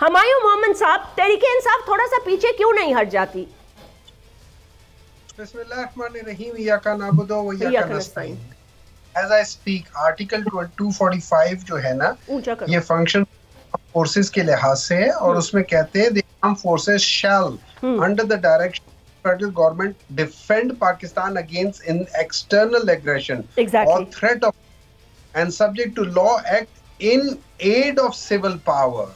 ہمایوں مومن صاحب تحریک انصاف تھوڑا سا پیچھے کیوں نہیں ہٹ جاتی؟ بسم اللہ الرحمن الرحیم، ایاک نعبد و ایاک نستعین. As I speak, Article 245 جو ہے نا یہ فنکشن فورسز کے لحاظ سے ہے اور اس میں کہتے ہیں the armed forces shall under the direction of federal government defend Pakistan against external aggression or threat of and subject to law act in aid of civil power.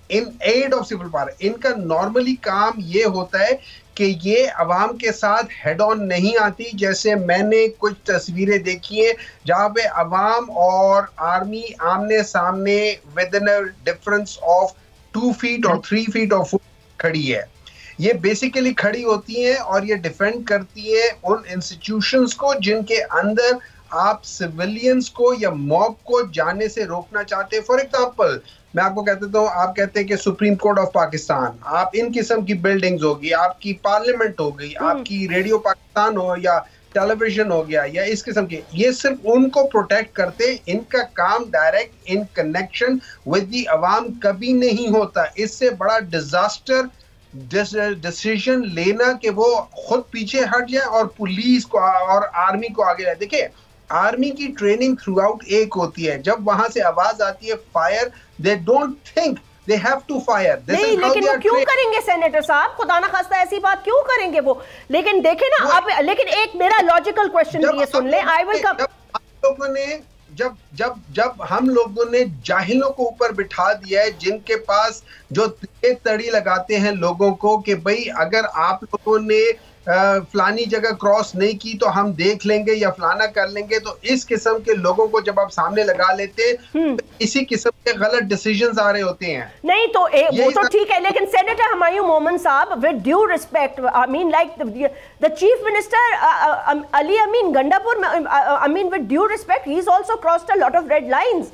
In aid of civil power. ان کا normally کام یہ ہوتا ہے کہ یہ عوام کے ساتھ head آن نہیں آتی. جیسے میں نے کچھ تصویریں دیکھی ہیں جہاں پہ عوام اور آرمی آمنے سامنے within a difference of 2 feet or 3 feet or 4 کھڑی ہے. یہ بیسیکلی کھڑی ہوتی ہیں اور یہ ڈیفینڈ کرتی ہے ان انسٹیٹیوشنز کو جن کے اندر آپ سیولینز کو یا موب کو جانے سے روکنا چاہتے ہیں. فار ایگزامپل میں آپ کو کہتا ہوں، آپ کہتے ہیں کہ سپریم کورٹ آف پاکستان، آپ ان قسم کی بلڈنگز ہوگی، آپ کی پارلیمنٹ ہو گئی، آپ کی ریڈیو پاکستان ہو یا ٹیلی ویژن ہو گیا یا اس قسم کے، یہ صرف ان کو پروٹیکٹ کرتے. ان کا کام direct in connection with the عوام کبھی نہیں ہوتا. اس سے بڑا ڈیزاسٹر ڈیسیژن لینا کہ وہ خود پیچھے ہٹ جائے اور پولیس کو اور آرمی کو آگے جائے. دیکھیں آرمی کی ٹریننگ تھرو آؤٹ ایک ہوتی ہے، جب وہاں سے آواز آتی ہے fire, they don't think they have to fire. نہیں لیکن وہ کیوں کریں گے سینیٹر صاحب؟ خدا نہ خواستہ ایسی بات کیوں کریں گے وہ؟ لیکن دیکھیں نا اب، لیکن ایک میرا لاجیکل کوشچن بھی یہ سن لیں. I will come. جب ہم لوگوں نے جاہلوں کو اوپر بٹھا دیا ہے جن کے پاس جو تڑی لگاتے ہیں لوگوں کو کہ بھئی اگر آپ لوگوں نے فلانی جگہ کراس نہیں کی تو ہم دیکھ لیں گے یا فلانا کر لیں گے، تو اس قسم کے لوگوں کو جب آپ سامنے لگا لیتے اسی قسم کے غلط ڈیسیژنز آ رہے ہوتے ہیں. نہیں تو وہ تو ٹھیک ہے، لیکن سینیٹر ہمایوں مومن صاحب with due respect, I mean like the chief minister Ali Amin Gandapur, I mean with due respect, he's also crossed a lot of red lines.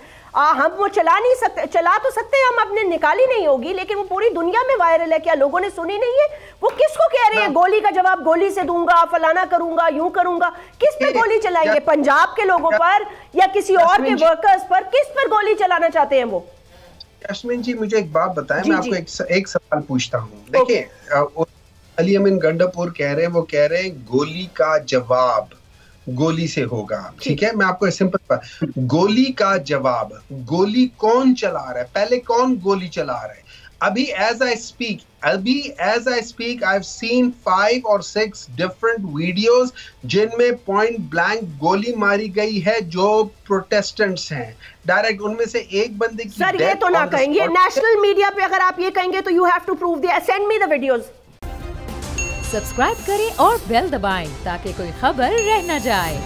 ہم وہ چلا نہیں سکتے، چلا تو سکتے ہیں ہم، اپنے نکالی نہیں ہوگی، لیکن وہ پوری دنیا میں وائرل ہے. کیا لوگوں نے سنی نہیں ہے؟ وہ کس کو کہہ رہے ہیں گولی کا جواب گولی سے دوں گا، فلانا کروں گا، یوں کروں گا؟ کس پہ گولی چلائیں گے؟ پنجاب کے لوگوں پر یا کسی اور کے ورکرز پر؟ کس پر گولی چلانا چاہتے ہیں وہ؟ یاسمین جی مجھے ایک بات بتائیں، میں آپ کو ایک سوال پوچھتا ہوں. دیکھیں علی امین گنڈاپور کہہ رہے ہیں، وہ کہہ رہے ہیں گولی کا جواب گولی سے ہوگا. ٹھیک ہے، میں آپ کو سمپل گولی کا جواب، گولی کون چلا رہا ہے؟ پہلے کون گولی چلا رہا ہے؟ ابھی as I speak I've seen 5 or 6 different videos جن میں پوائنٹ بلینک گولی ماری گئی ہے جو پروٹیسٹنٹس ہیں. ڈائریکٹ ان میں سے ایک بندے کی سر یہ تو نہ کہیں گے نیشنل میڈیا پہ، اگر آپ یہ کہیں گے تو you have to prove the send me the videos. Subscribe کریں اور بیل دبائیں تاکہ کوئی خبر رہ نہ جائے.